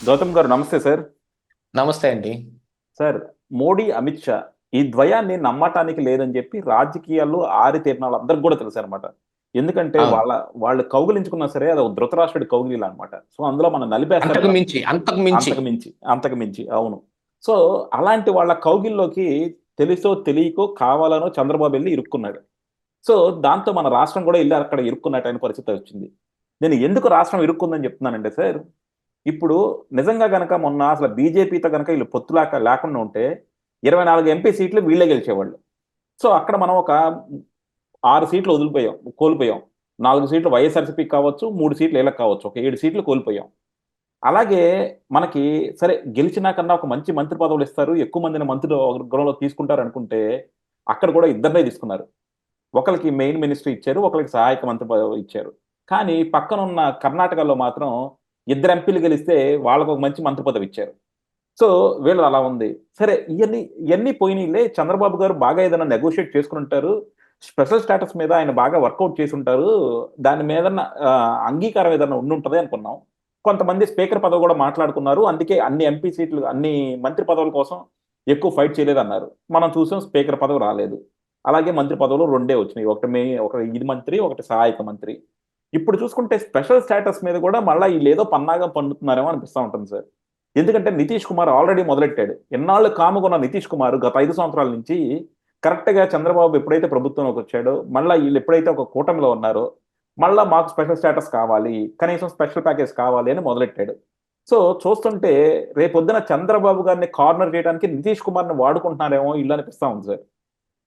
గౌతమ్ గారు నమస్తే సార్. నమస్తే అండి. సార్, మోడీ, అమిత్ షా ఈ ద్వయాన్ని నమ్మటానికి లేదని చెప్పి రాజకీయాల్లో ఆరితేరిన వాళ్ళందరికి కూడా తెలుసు అనమాట. ఎందుకంటే అవును. వాళ్ళు కౌగిలించుకున్నా సరే అది ఒక ధృతరాష్ట్రుడి కౌగిలిలా అనమాట. సో అందులో మనం నలిపేస్తారు అంతకు తప్ప మించి, అంతకు మించి. అంతకు మించి అవును. సో అలాంటి వాళ్ళ కౌగిల్లోకి తెలుసో తెలియకో కావాలనో చంద్రబాబు వెళ్ళి ఇరుక్కున్నాడు. సో దాంతో మన రాష్ట్రం కూడా వెళ్ళి అక్కడ ఇరుక్కున్నట్టయిన పరిస్థితి వచ్చింది. నేను ఎందుకు రాష్ట్రం ఇరుక్కుందని చెప్తున్నానంటే సార్, ఇప్పుడు నిజంగా గనక మొన్న అసలు బీజేపీతో గనక వీళ్ళు పొత్తులాక లేకుండా ఉంటే 24 ఎంపీ సీట్లు వీళ్ళే గెలిచేవాళ్ళు. సో అక్కడ మనం ఒక 6 సీట్లు కోల్పోయాం. 4 సీట్లు వైఎస్ఆర్సీపీకి కావచ్చు, 3 సీట్లు వీళ్ళకి కావచ్చు. ఒక 7 సీట్లు కోల్పోయాం. అలాగే మనకి సరే గెలిచినా ఒక మంచి మంత్రి పదవులు ఇస్తారు, ఎక్కువ మందిని మంత్రి వర్గంలో తీసుకుంటారు అనుకుంటే అక్కడ కూడా ఇద్దరినే తీసుకున్నారు. ఒకళ్ళకి మెయిన్ మినిస్ట్రీ ఇచ్చారు, ఒకళ్ళకి సహాయక మంత్రి పదవి ఇచ్చారు. కానీ పక్కనున్న కర్ణాటకలో మాత్రం ఇద్దరు ఎంపీలు గెలిస్తే వాళ్ళకు ఒక మంచి మంత్రి పదవి ఇచ్చారు. సో వీళ్ళది అలా ఉంది. సరే ఇయన్నీ పోయినీలే, చంద్రబాబు గారు బాగా ఏదైనా నెగోషియేట్ చేసుకుని ఉంటారు. స్పెషల్ స్టేటస్ మీద ఆయన బాగా వర్కౌట్ చేసి ఉంటారు. దాని మీదన్న అంగీకారం ఏదైనా ఉండుంటది అనుకున్నాం. కొంతమంది స్పీకర్ పదవి కూడా మాట్లాడుకున్నారు. అందుకే అన్ని ఎంపీ సీట్లు, అన్ని మంత్రి పదవుల కోసం ఎక్కువ ఫైట్ చేయలేదన్నారు. మనం చూసాం స్పీకర్ పదవి రాలేదు. అలాగే మంత్రి పదవులు 2 వచ్చినాయి. ఒకటి ఇది మంత్రి, ఒకటి సహాయక మంత్రి. ఇప్పుడు చూసుకుంటే స్పెషల్ స్టేటస్ మీద కూడా మళ్ళా ఈళ్ళేదో పన్నాగం పన్నుతున్నారేమో అనిపిస్తా ఉంటుంది సార్. ఎందుకంటే నితీష్ కుమార్ ఆల్రెడీ మొదలెట్టాడు. ఎన్నాళ్ళు కాముకున్న నితీష్ కుమార్ గత 5 సంవత్సరాల నుంచి కరెక్ట్‌గా చంద్రబాబు ఎప్పుడైతే ప్రభుత్వంలోకి వచ్చాడో, మళ్ళా ఈళ్ళు ఎప్పుడైతే ఒక కూటమిలో ఉన్నారో, మళ్ళా మాకు స్పెషల్ స్టేటస్ కావాలి, కనీసం స్పెషల్ ప్యాకేజ్ కావాలి అని మొదలెట్టాడు. సో చూస్తుంటే రేపొద్దున చంద్రబాబు గారిని కార్నర్ చేయడానికి నితీష్ కుమార్‌ని వాడుకుంటున్నారేమో ఈళ్ళు అనిపిస్తా ఉంది సార్.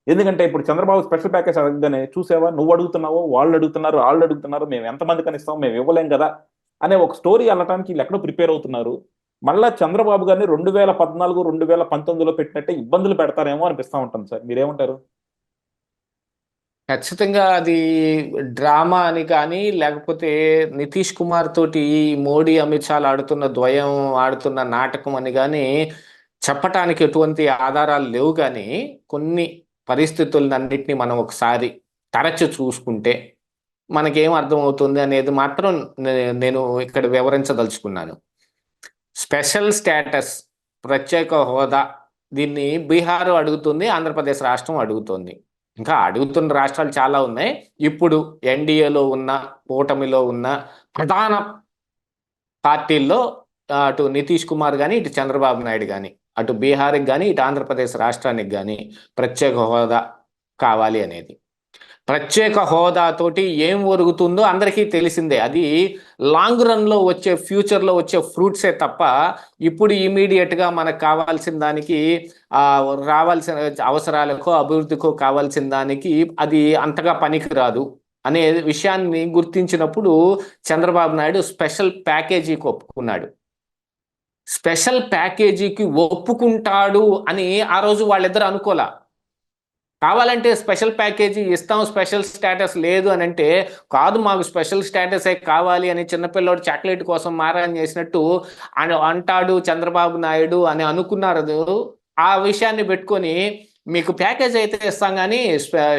ఎందుకంటే ఇప్పుడు చంద్రబాబు స్పెషల్ ప్యాకేజ్ అడగగానే చూసావా, నువ్వు అడుగుతున్నావు, వాళ్ళు అడుగుతున్నారు, ఆళ్ళు అడుగుతున్నారు, మేము ఎంతమందికని ఇస్తాం, మేము ఇవ్వలేం కదా అనే ఒక స్టోరీ అల్లటానికి వీళ్ళు ఎక్కడో ప్రిపేర్ అవుతున్నారు. మళ్ళా చంద్రబాబు గారిని 2014, 2019లో పెట్టినట్టే ఇబ్బందులు పెడతారేమో అనిపిస్తా ఉంటుంది సార్. మీరేమంటారు? ఖచ్చితంగా అది డ్రామా అని కానీ, లేకపోతే నితీష్ కుమార్ తోటి మోడీ, అమిత్ షాలు ఆడుతున్న ద్వయం, ఆడుతున్న నాటకం అని కానీ చెప్పటానికి ఎటువంటి ఆధారాలు లేవు. కానీ కొన్ని పరిస్థితులన్నింటినీ మనం ఒకసారి తరచు చూసుకుంటే మనకేం అర్థమవుతుంది అనేది మాత్రం నేను ఇక్కడ వివరించదలుచుకున్నాను. స్పెషల్ స్టేటస్, ప్రత్యేక హోదా, దీన్ని బీహార్ అడుగుతుంది, ఆంధ్రప్రదేశ్ రాష్ట్రం అడుగుతుంది. ఇంకా అడుగుతున్న రాష్ట్రాలు చాలా ఉన్నాయి. ఇప్పుడు ఎన్డీఏలో ఉన్న, కూటమిలో ఉన్న ప్రధాన పార్టీల్లో అటు నితీష్ కుమార్ కానీ, ఇటు చంద్రబాబు నాయుడు కానీ, అటు బీహార్కి కానీ, ఇటు ఆంధ్రప్రదేశ్ రాష్ట్రానికి కానీ ప్రత్యేక హోదా కావాలి అనేది. ప్రత్యేక హోదాతోటి ఏం ఒరుగుతుందో అందరికీ తెలిసిందే. అది లాంగ్ రన్లో వచ్చే, ఫ్యూచర్లో వచ్చే ఫ్రూట్సే తప్ప ఇప్పుడు ఇమీడియట్గా మనకు కావాల్సిన దానికి, రావాల్సిన అవసరాలకో అభివృద్ధికో కావాల్సిన దానికి అది అంతగా పనికిరాదు అనే విషయాన్ని గుర్తించినప్పుడు చంద్రబాబు నాయుడు స్పెషల్ ప్యాకేజీకి ఒప్పుకున్నాడు. స్పెషల్ ప్యాకేజీకి ఒప్పుకుంటాడు అని ఆ రోజు వాళ్ళిద్దరు అనుకోలే. కావాలంటే స్పెషల్ ప్యాకేజీ ఇస్తాం, స్పెషల్ స్టేటస్ లేదు అని అంటే, కాదు మాకు స్పెషల్ స్టేటసే కావాలి అని చిన్నపిల్లోడు చాక్లెట్ కోసం మారాన్ చేసినట్టు అంటాడు చంద్రబాబు నాయుడు అని అనుకున్నారు. ఆ విషయాన్ని పెట్టుకొని మీకు ప్యాకేజ్ అయితే ఇస్తాం కానీ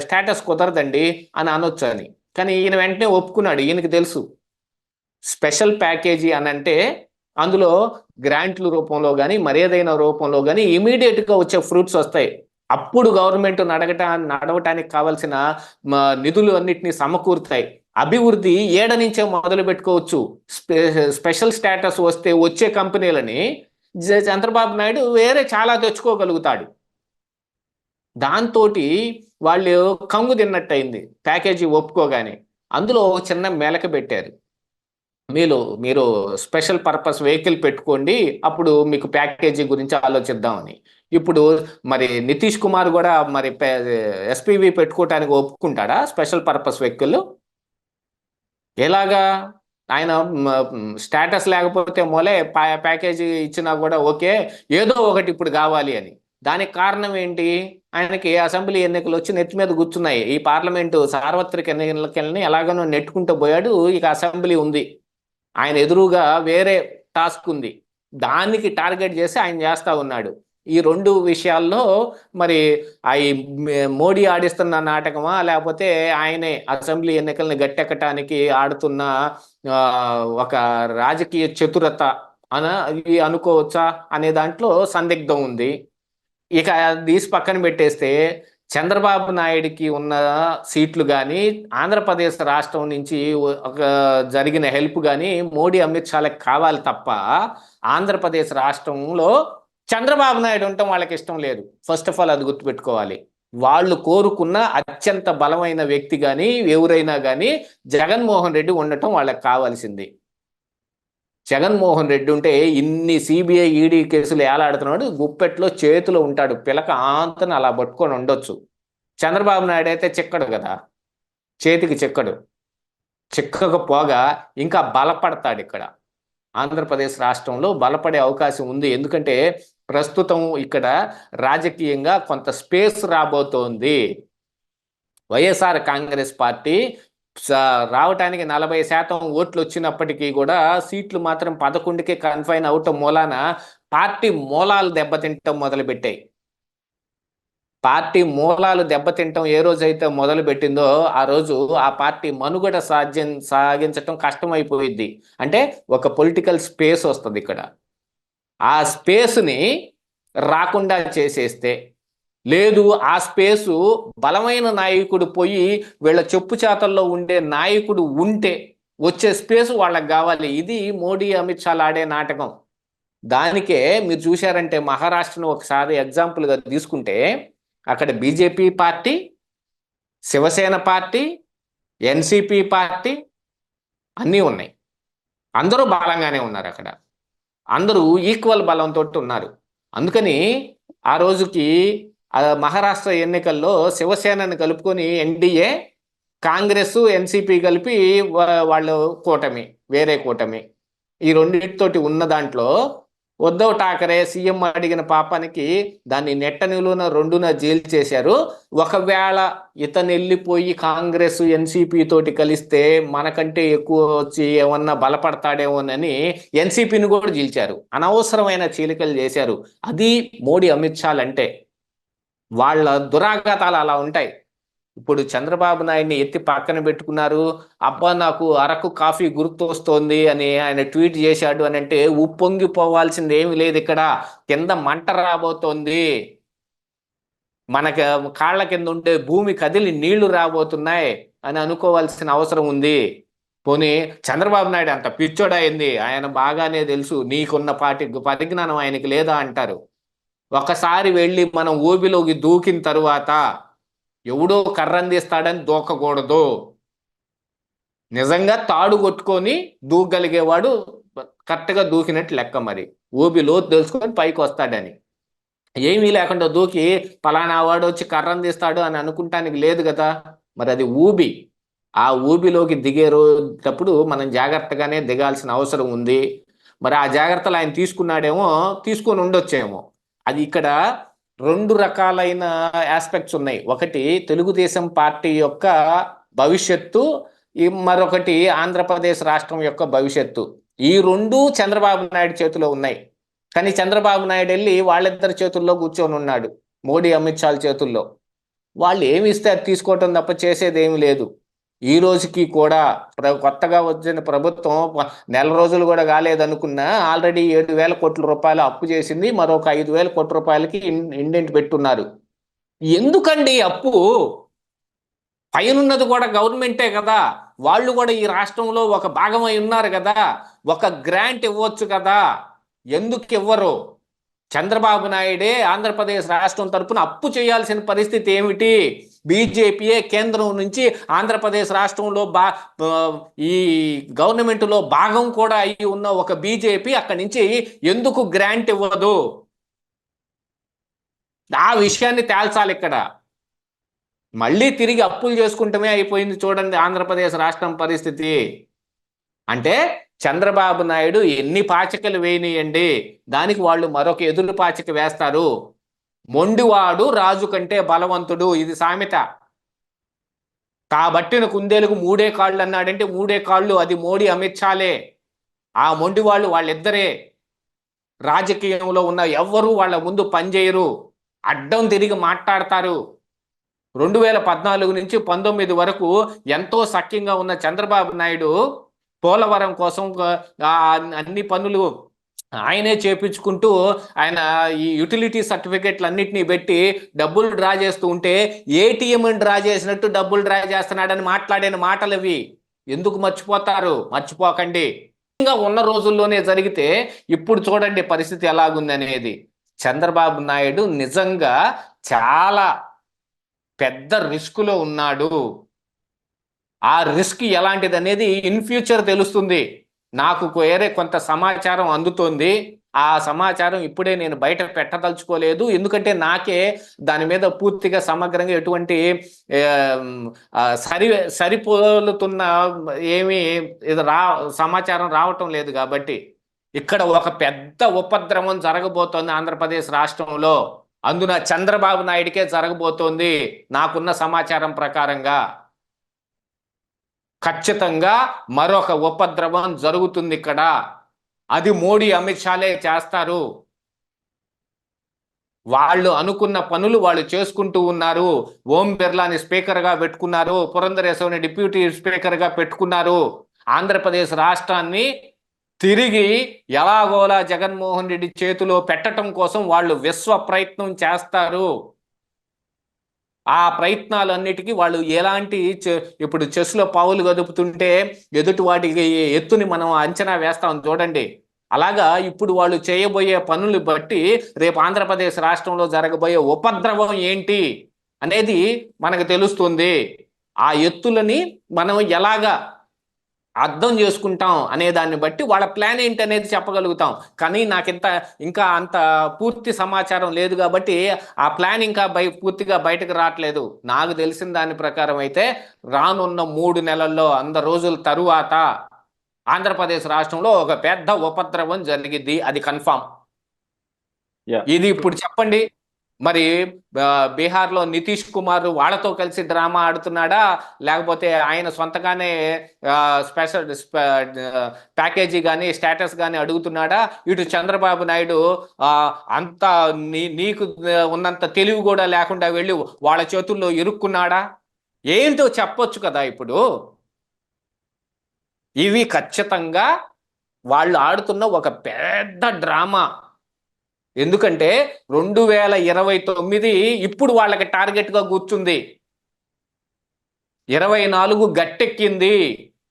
స్టేటస్ కుదరదండి అని అనొచ్చు అని. కానీ ఈయన వెంటనే ఒప్పుకున్నాడు. ఈయనకి తెలుసు స్పెషల్ ప్యాకేజీ అని అంటే అందులో గ్రాంట్ల రూపంలో కానీ, మరేదైనా రూపంలో కానీ ఇమీడియట్గా వచ్చే ఫ్రూట్స్ వస్తాయి. అప్పుడు గవర్నమెంట్ నడవటానికి కావాల్సిన నిధులు అన్నిటినీ సమకూరుతాయి. అభివృద్ధి ఏడ నుంచే మొదలు పెట్టుకోవచ్చు. స్పెషల్ స్టేటస్ వస్తే వచ్చే కంపెనీలని చంద్రబాబు నాయుడు వేరే చాలా తెచ్చుకోగలుగుతాడు. దాంతో వాళ్ళు కంగు తిన్నట్టయింది ప్యాకేజీ ఒప్పుకోగానే. అందులో చిన్న మెలక పెట్టారు. మీరు స్పెషల్ పర్పస్ వెహికల్ పెట్టుకోండి, అప్పుడు మీకు ప్యాకేజీ గురించి ఆలోచిద్దామని. ఇప్పుడు మరి నితీష్ కుమార్ కూడా మరి ఎస్పీవి పెట్టుకోవటానికి ఒప్పుకుంటాడా స్పెషల్ పర్పస్ వెహికల్? ఎలాగా? ఆయన స్టేటస్ లేకపోతే ప్యాకేజీ ఇచ్చినా కూడా ఓకే, ఏదో ఒకటి ఇప్పుడు కావాలి అని. దానికి కారణం ఏంటి? ఆయనకి అసెంబ్లీ ఎన్నికలు వచ్చి నెత్తి మీద కూర్చున్నాయి. ఈ పార్లమెంటు సార్వత్రిక ఎన్నికలని ఎలాగనో నెట్టుకుంటూ పోయాడు. ఇక అసెంబ్లీ ఉంది, ఆయన ఎదురుగా వేరే టాస్క్ ఉంది, దానికి టార్గెట్ చేసి ఆయన చేస్తా ఉన్నాడు. ఈ రెండు విషయాల్లో మరి మోడీ ఆడిస్తున్న నాటకమా, లేకపోతే ఆయనే అసెంబ్లీ ఎన్నికల్ని గట్టెక్కటానికి ఆడుతున్న ఒక రాజకీయ చతురత ఇవి అనుకోవచ్చా అనే దాంట్లో సందిగ్ధం ఉంది. ఇక తీసి పక్కన పెట్టేస్తే చంద్రబాబు నాయుడికి ఉన్న సీట్లు కానీ ఆంధ్రప్రదేశ్ రాష్ట్రం నుంచి ఒక జరిగిన హెల్ప్ కానీ మోడీ అమిత్ షాలకు కావాలి తప్ప ఆంధ్రప్రదేశ్ రాష్ట్రంలో చంద్రబాబు నాయుడు ఉండటం వాళ్ళకి ఇష్టం లేదు. ఫస్ట్ ఆఫ్ ఆల్ అది గుర్తుపెట్టుకోవాలి. వాళ్ళు కోరుకున్న అత్యంత బలమైన వ్యక్తి కానీ ఎవరైనా కానీ జగన్మోహన్ రెడ్డి ఉండటం వాళ్ళకి కావాల్సింది. జగన్మోహన్ రెడ్డి ఉంటే ఇన్ని సిబిఐ ఈడీ కేసులు ఏలాడుతున్నాడు, గుప్పెట్లో చేతిలో ఉంటాడు, పిలక ఆంతను అలా పట్టుకొని ఉండొచ్చు. చంద్రబాబు నాయుడు అయితే చిక్కడు కదా, చేతికి చిక్కడు. చిక్కకపోగా ఇంకా బలపడతాడు. ఇక్కడ ఆంధ్రప్రదేశ్ రాష్ట్రంలో బలపడే అవకాశం ఉంది. ఎందుకంటే ప్రస్తుతం ఇక్కడ రాజకీయంగా కొంత స్పేస్ రాబోతోంది. వైఎస్ఆర్ కాంగ్రెస్ పార్టీ రావటానికి 40% ఓట్లు వచ్చినప్పటికీ కూడా సీట్లు మాత్రం 11కే కన్ఫైన్ అవటం మూలాన పార్టీ మూలాలు దెబ్బతింటం మొదలుపెట్టాయి. పార్టీ మూలాలు దెబ్బతింటం ఏ రోజైతే మొదలు పెట్టిందో ఆ రోజు ఆ పార్టీ మనుగడ సాగించటం కష్టమైపోయింది. అంటే ఒక పొలిటికల్ స్పేస్ వస్తుంది ఇక్కడ. ఆ స్పేస్ని రాకుండా చేసేస్తే, లేదు ఆ స్పేసు బలమైన నాయకుడు పోయి వీళ్ళ చెప్పు చేతల్లో ఉండే నాయకుడు ఉంటే వచ్చే స్పేస్ వాళ్ళకి కావాలి. ఇది మోడీ అమిత్ షాలు ఆడే నాటకం. దానికే మీరు చూశారంటే మహారాష్ట్రను ఒకసారి ఎగ్జాంపుల్గా తీసుకుంటే అక్కడ BJP party, Shiv Sena party, NCP party అన్నీ ఉన్నాయి. అందరూ బలంగానే ఉన్నారు. అక్కడ అందరూ ఈక్వల్ బలంతో ఉన్నారు. అందుకని ఆ రోజుకి మహారాష్ట్ర ఎన్నికల్లో శివసేనని కలుపుకొని ఎన్డీఏ, కాంగ్రెస్, ఎన్సిపి కలిపి వాళ్ళు కూటమి, వేరే కూటమి. ఈ రెండింటితోటి ఉన్న దాంట్లో ఉద్ధవ్ ఠాకరే సీఎం అడిగిన పాపానికి దాన్ని నెట్ట నిలువున రెండున జైలు చేశారు. ఒకవేళ ఇతను వెళ్ళిపోయి కాంగ్రెస్ ఎన్సిపి తోటి కలిస్తే మనకంటే ఎక్కువ వచ్చి ఏమన్నా బలపడతాడేమోనని ఎన్సిపిని కూడా చీల్చారు. అనవసరమైన చీలికలు చేశారు. అది మోడీ అమిత్ షాలు అంటే. వాళ్ళ దురాఘాతాలు అలా ఉంటాయి. ఇప్పుడు చంద్రబాబు నాయుడిని ఎత్తి పక్కన పెట్టుకున్నారు. అబ్బా నాకు అరకు కాఫీ గుర్తొస్తోంది అని ఆయన ట్వీట్ చేశాడు అని అంటే ఉప్పొంగిపోవాల్సింది ఏమి లేదు. ఇక్కడ కింద మంట రాబోతోంది. మనకి కాళ్ళ కింద ఉండే భూమి కదిలి నీళ్లు రాబోతున్నాయి అని అనుకోవాల్సిన అవసరం ఉంది. పోనీ చంద్రబాబు నాయుడు అంత పిచ్చోడైంది, ఆయన బాగానే తెలుసు, నీకున్న పరిజ్ఞానం ఆయనకి లేదా అంటారు. ఒకసారి వెళ్ళి మనం ఊబిలోకి దూకిన తరువాత ఎవడో కర్రందిస్తాడని దూకకూడదు. నిజంగా తాడు కొట్టుకొని దూకగలిగేవాడు కరెక్ట్గా దూకినట్టు లెక్క. మరి ఊబిలో తెలుసుకొని పైకి వస్తాడని, ఏమీ లేకుండా దూకి పలానా వాడు వచ్చి కర్రందిస్తాడు అని అనుకుంటానికి లేదు కదా. మరి అది ఊబి. ఆ ఊబిలోకి దిగేటప్పుడు మనం జాగ్రత్తగానే దిగాల్సిన అవసరం ఉంది. మరి ఆ జాగ్రత్తలు ఆయన తీసుకున్నాడేమో, తీసుకొని ఉండొచ్చేమో. అది ఇక్కడ రెండు రకాలైన ఆస్పెక్ట్స్ ఉన్నాయి. ఒకటి తెలుగుదేశం పార్టీ యొక్క భవిష్యత్తు, మరొకటి ఆంధ్రప్రదేశ్ రాష్ట్రం యొక్క భవిష్యత్తు. ఈ రెండు చంద్రబాబు నాయుడు చేతిలో ఉన్నాయి. కానీ చంద్రబాబు నాయుడు వెళ్ళి వాళ్ళిద్దరి చేతుల్లో కూర్చొని ఉన్నాడు, మోడీ అమిత్ షాల చేతుల్లో. వాళ్ళు ఏమి ఇస్తే అది తీసుకోవటం తప్ప చేసేది ఏమి లేదు. ఈ రోజుకి కూడా కొత్తగా వచ్చిన ప్రభుత్వం నెల రోజులు కూడా కాలేదనుకున్నా ఆల్రెడీ 7,000 కోట్ల రూపాయలు అప్పు చేసింది. మరొక 5,000 కోట్ల రూపాయలకి ఇండెంట్ పెట్టున్నారు. ఎందుకండి అప్పు? పైనున్నది కూడా గవర్నమెంటే కదా, వాళ్ళు కూడా ఈ రాష్ట్రంలో ఒక భాగమై ఉన్నారు కదా, ఒక గ్రాంట్ ఇవ్వచ్చు కదా. ఎందుకు ఇవ్వరు? చంద్రబాబు నాయుడే ఆంధ్రప్రదేశ్ రాష్ట్రం తరపున అప్పు చేయాల్సిన పరిస్థితి ఏమిటి? బీజేపీయే కేంద్రం నుంచి ఆంధ్రప్రదేశ్ రాష్ట్రంలో ఈ గవర్నమెంట్లో భాగం కూడా అయి ఉన్న ఒక బీజేపీ అక్కడి నుంచి ఎందుకు గ్రాంట్ ఇవ్వదు? ఆ విషయాన్ని తేల్చాలి ఇక్కడ. మళ్ళీ తిరిగి అప్పులు చేసుకుంటమే అయిపోయింది చూడండి ఆంధ్రప్రదేశ్ రాష్ట్రం పరిస్థితి. అంటే చంద్రబాబు నాయుడు ఎన్ని పాచికలు వేయనియండి, దానికి వాళ్ళు మరొక ఎదురు పాచిక వేస్తారు. మొండివాడు రాజు కంటే బలవంతుడు, ఇది సామెత. కాబట్టిన కుందేలుకు 3 కాళ్ళు అన్నాడంటే 3 కాళ్ళు అది మోడీ అమిత్ షాలే. ఆ మొండివాళ్ళు వాళ్ళిద్దరే. రాజకీయంలో ఉన్న ఎవ్వరూ వాళ్ళ ముందు పనిచేయరు, అడ్డం తిరిగి మాట్లాడతారు. 2014 నుంచి 19 వరకు ఎంతో సఖ్యంగా ఉన్న చంద్రబాబు నాయుడు పోలవరం కోసం అన్ని పనులు ఆయనే చేపించుకుంటూ ఆయన ఈ యూటిలిటీ సర్టిఫికెట్లు అన్నిటినీ పెట్టి డబ్బులు డ్రా చేస్తూ ఉంటే ఏటీఎం డ్రా చేసినట్టు డబ్బులు డ్రా చేస్తున్నాడని మాట్లాడిన మాటలు ఇవి. ఎందుకు మర్చిపోతారు? మర్చిపోకండి. ఇంకా ఉన్న రోజుల్లోనే జరిగితే ఇప్పుడు చూడండి పరిస్థితి ఎలాగుంది అనేది. చంద్రబాబు నాయుడు నిజంగా చాలా పెద్ద రిస్కులో ఉన్నాడు. ఆ రిస్క్ ఎలాంటిది అనేది ఇన్ ఫ్యూచర్ తెలుస్తుంది. నాకు వేరే కొంత సమాచారం అందుతోంది. ఆ సమాచారం ఇప్పుడే నేను బయట పెట్టదలుచుకోలేదు, ఎందుకంటే నాకే దాని మీద పూర్తిగా సమగ్రంగా ఎటువంటి సరిపోలుతున్న ఏమీ సమాచారం రావటం లేదు. కాబట్టి ఇక్కడ ఒక పెద్ద ఉపద్రవం జరగబోతోంది ఆంధ్రప్రదేశ్ రాష్ట్రంలో. అందున చంద్రబాబు నాయుడికే జరగబోతోంది నాకున్న సమాచారం ప్రకారంగా. ఖచ్చితంగా మరొక ఉపద్రవం జరుగుతుంది ఇక్కడ. అది మోడీ అమిత్ షాలే చేస్తారు. వాళ్ళు అనుకున్న పనులు వాళ్ళు చేసుకుంటూ ఉన్నారు. ఓం బిర్లాని స్పీకర్గా పెట్టుకున్నారు, పురంధరేశ్వరిని డిప్యూటీ స్పీకర్గా పెట్టుకున్నారు. ఆంధ్రప్రదేశ్ రాష్ట్రాన్ని తిరిగి ఎలాగోలా జగన్మోహన్ రెడ్డి చేతిలో పెట్టడం కోసం వాళ్ళు విశ్వ ప్రయత్నం చేస్తారు. ఆ ప్రయత్నాలన్నిటికీ వాళ్ళు ఎలాంటి ఇప్పుడు చెస్లో పావులు కదుపుతుంటే ఎదుటి వాటికి ఎత్తుని మనం అంచనా వేస్తాం చూడండి. అలాగా ఇప్పుడు వాళ్ళు చేయబోయే పనులు బట్టి రేపు ఆంధ్రప్రదేశ్ రాష్ట్రంలో జరగబోయే ఉపద్రవం ఏంటి అనేది మనకు తెలుస్తుంది. ఆ ఎత్తులని మనం ఎలాగా అర్థం చేసుకుంటాం అనే దాన్ని బట్టి వాళ్ళ ప్లాన్ ఏంటి అనేది చెప్పగలుగుతాం. కానీ ఇంకా అంత పూర్తి సమాచారం లేదు కాబట్టి ఆ ప్లాన్ ఇంకా పూర్తిగా బయటకు రావట్లేదు. నాకు తెలిసిన దాని ప్రకారం అయితే రానున్న 3 నెలల్లో 100 రోజుల తరువాత ఆంధ్రప్రదేశ్ రాష్ట్రంలో ఒక పెద్ద ఉపద్రవం జరిగిద్ది, అది కన్ఫామ్. ఇది ఇప్పుడు చెప్పండి, మరి బీహార్లో నితీష్ కుమార్ వాళ్ళతో కలిసి డ్రామా ఆడుతున్నాడా, లేకపోతే ఆయన సొంతగానే స్పెషల్ ప్యాకేజీ కానీ స్టేటస్ కానీ అడుగుతున్నాడా? ఇటు చంద్రబాబు నాయుడు అంత నీకు ఉన్నంత తెలివి కూడా లేకుండా వెళ్ళి వాళ్ళ చేతుల్లో ఇరుక్కున్నాడా? ఏంటో చెప్పొచ్చు కదా. ఇప్పుడు ఇవి ఖచ్చితంగా వాళ్ళు ఆడుతున్న ఒక పెద్ద డ్రామా. ఎందుకంటే 2029 ఇప్పుడు వాళ్ళకి టార్గెట్గా కూర్చుంది. 24 గట్టెక్కింది,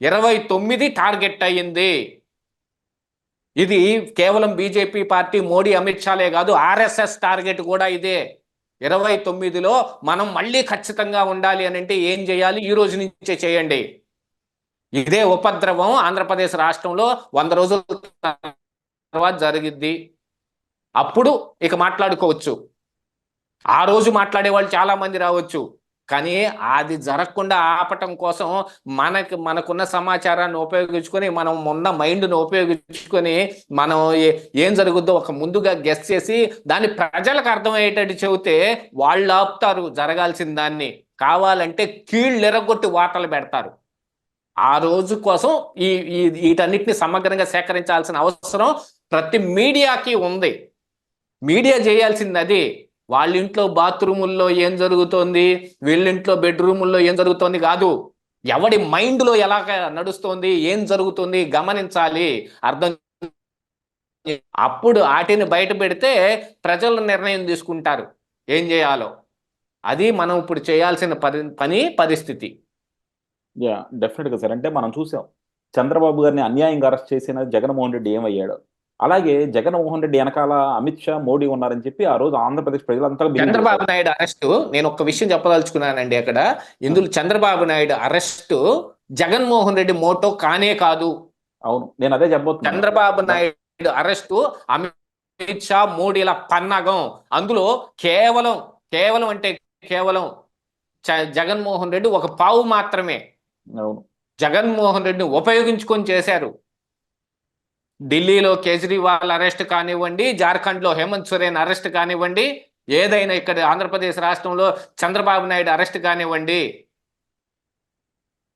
29 టార్గెట్ అయ్యింది. ఇది కేవలం బీజేపీ పార్టీ మోడీ అమిత్ షాలే కాదు, ఆర్ఎస్ఎస్ టార్గెట్ కూడా ఇదే. 29లో మనం మళ్ళీ ఖచ్చితంగా ఉండాలి అని అంటే ఏం చేయాలి? ఈ రోజు నుంచే చేయండి. ఇదే ఉపద్రవం ఆంధ్రప్రదేశ్ రాష్ట్రంలో 100 రోజుల తర్వాత జరిగిద్ది. అప్పుడు ఇక మాట్లాడుకోవచ్చు. ఆ రోజు మాట్లాడే వాళ్ళు చాలా మంది రావచ్చు, కానీ అది జరగకుండా ఆపటం కోసం మనకున్న సమాచారాన్ని ఉపయోగించుకొని, మనం ఉన్న మైండ్ను ఉపయోగించుకొని మనం ఏం జరుగుద్దో ఒక ముందుగా గెస్ చేసి దాన్ని ప్రజలకు అర్థమయ్యేటట్టు చెబితే వాళ్ళు ఆపుతారు జరగాల్సిన దాన్ని. కావాలంటే కీళ్ళు ఎరగొట్టి వార్తలు పెడతారు. ఆ రోజు కోసం వీటన్నిటిని సమగ్రంగా సేకరించాల్సిన అవసరం ప్రతి మీడియాకి ఉంది. మీడియా చేయాల్సింది అది. వాళ్ళ ఇంట్లో బాత్రూముల్లో ఏం జరుగుతోంది, వీళ్ళింట్లో బెడ్రూముల్లో ఏం జరుగుతోంది కాదు. ఎవడి మైండ్లో ఎలా నడుస్తోంది, ఏం జరుగుతుంది గమనించాలి, అర్థం. అప్పుడు వాటిని బయట పెడితే ప్రజలు నిర్ణయం తీసుకుంటారు ఏం చేయాలో. అది మనం ఇప్పుడు చేయాల్సిన పరిస్థితి. డెఫినెట్గా సార్. అంటే మనం చూసాం చంద్రబాబు గారిని అన్యాయంగా అరెస్ట్ చేసిన జగన్మోహన్ రెడ్డి ఏమయ్యాడు. అలాగే జగన్మోహన్ రెడ్డి వెనకాల అమిత్ షా, మోడీ ఉన్నారని చెప్పి ఆ రోజు ఆంధ్రప్రదేశ్ ప్రజలంతా చంద్రబాబు నాయుడు అరెస్టు, నేను ఒక విషయం చెప్పదలుచుకున్నానండి అక్కడ. ఇందులో చంద్రబాబు నాయుడు అరెస్టు జగన్మోహన్ రెడ్డి మోటో కానే కాదు. అవును, నేను అదే చెప్పబోతున్నా. చంద్రబాబు నాయుడు అరెస్టు అమిత్ షా, మోడీల పన్నాగం. అందులో కేవలం అంటే కేవలం జగన్మోహన్ రెడ్డి ఒక పావు మాత్రమే. అవును, జగన్మోహన్ రెడ్డిని ఉపయోగించుకొని చేశారు. ఢిల్లీలో కేజ్రీవాల్ అరెస్ట్ కానివ్వండి, జార్ఖండ్లో హేమంత్ సోరెన్ అరెస్ట్ కానివ్వండి, ఏదైనా ఇక్కడ ఆంధ్రప్రదేశ్ రాష్ట్రంలో చంద్రబాబు నాయుడు అరెస్ట్ కానివ్వండి,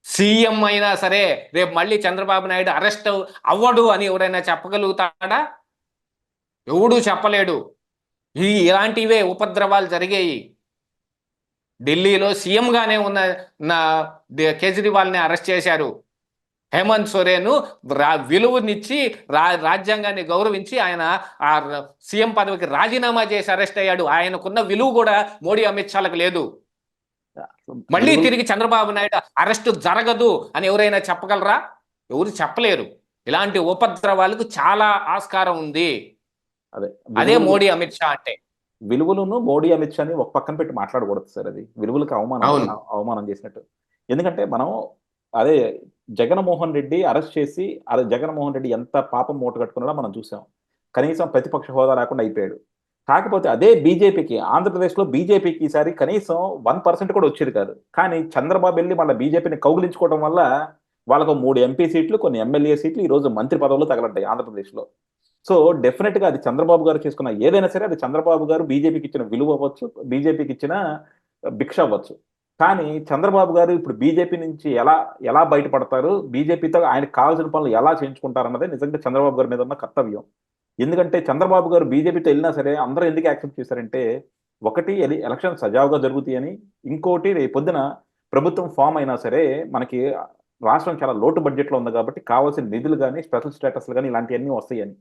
సీఎం అయినా సరే రేపు మళ్ళీ చంద్రబాబు నాయుడు అరెస్ట్ అవ్వడు అని ఎవరైనా చెప్పగలుగుతాడా? ఎవడూ చెప్పలేడు. ఇలాంటివే ఉపద్రవాలు జరిగాయి. ఢిల్లీలో సీఎంగానే ఉన్న కేజ్రీవాల్ని అరెస్ట్ చేశారు. హేమంత్ సోరెన్ విలువనిచ్చి రాజ్యాంగాన్ని గౌరవించి ఆయన ఆ సీఎం పదవికి రాజీనామా చేసి అరెస్ట్ అయ్యాడు. ఆయనకున్న విలువ కూడా మోడీ అమిత్ షాలకు లేదు. మళ్ళీ విలువలు తిరిగి చంద్రబాబు నాయుడు అరెస్టు జరగదు అని ఎవరైనా చెప్పగలరా? ఎవరు చెప్పలేరు. ఇలాంటి ఉపద్రవాలకు చాలా ఆస్కారం ఉంది. అదే అదే విలువలు మోడీ అమిత్ షా అంటే. విలువలను మోడీ అమిత్ షాని ఒక పక్కన పెట్టి మాట్లాడకూడదు సార్. అది విలువలకు అవును. అవమానం చేసినట్టు. ఎందుకంటే మనం అదే జగన్మోహన్ రెడ్డి అరెస్ట్ చేసి అదే జగన్మోహన్ రెడ్డి ఎంత పాపం మూట కట్టుకున్నాడో మనం చూసాం. కనీసం ప్రతిపక్ష హోదా లేకుండా అయిపోయాడు. కాకపోతే అదే బీజేపీకి ఆంధ్రప్రదేశ్లో బీజేపీకి ఈసారి కనీసం 1% కూడా వచ్చేది కాదు. కానీ చంద్రబాబు వెళ్ళి మళ్ళీ బీజేపీని కౌగిలించుకోవడం వల్ల వాళ్ళకు 3 ఎంపీ సీట్లు, కొన్ని ఎమ్మెల్యే సీట్లు ఈ రోజు మంత్రి పదవులు తగలడ్డాయి ఆంధ్రప్రదేశ్లో. సో డెఫినెట్ గా అది చంద్రబాబు గారు చేసుకున్న ఏదైనా సరే అది చంద్రబాబు గారు బీజేపీకి ఇచ్చిన విలువ అవ్వచ్చు, బీజేపీకి ఇచ్చిన భిక్ష అవ్వచ్చు. కానీ చంద్రబాబు గారు ఇప్పుడు బీజేపీ నుంచి ఎలా ఎలా బయటపడతారు, బీజేపీతో ఆయనకు కావాల్సిన పనులు ఎలా చేయించుకుంటారు అన్నదే నిజంగా చంద్రబాబు గారి మీద ఉన్న కర్తవ్యం. ఎందుకంటే చంద్రబాబు గారు బీజేపీతో వెళ్ళినా సరే అందరూ ఎందుకు యాక్సెప్ట్ చేశారంటే, ఒకటి ఎలక్షన్ సజావుగా జరుగుతాయని, ఇంకోటి రేపొద్దున ప్రభుత్వం ఫామ్ అయినా సరే మనకి రాష్ట్రం చాలా లోటు బడ్జెట్లో ఉంది కాబట్టి కావాల్సిన నిధులు కానీ, స్పెషల్ స్టేటస్లు కానీ ఇలాంటివన్నీ వస్తాయని.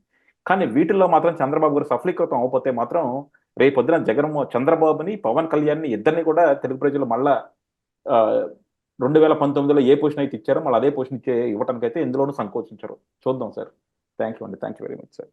కానీ వీటిల్లో మాత్రం చంద్రబాబు గారు సఫలీకృతం అవకపోతే మాత్రం రేపొద్దున చంద్రబాబుని, పవన్ కళ్యాణ్ని ఇద్దరిని కూడా తెలుగు ప్రజలు మళ్ళా 2019లో ఏ పొజిషన్ అయితే ఇచ్చారో మళ్ళీ అదే పొజిషన్ ఇవ్వటానికి అయితే ఎందులోనూ సంకోచించరు. చూద్దాం సార్. థ్యాంక్ యూ అండి. Thank you very much sir.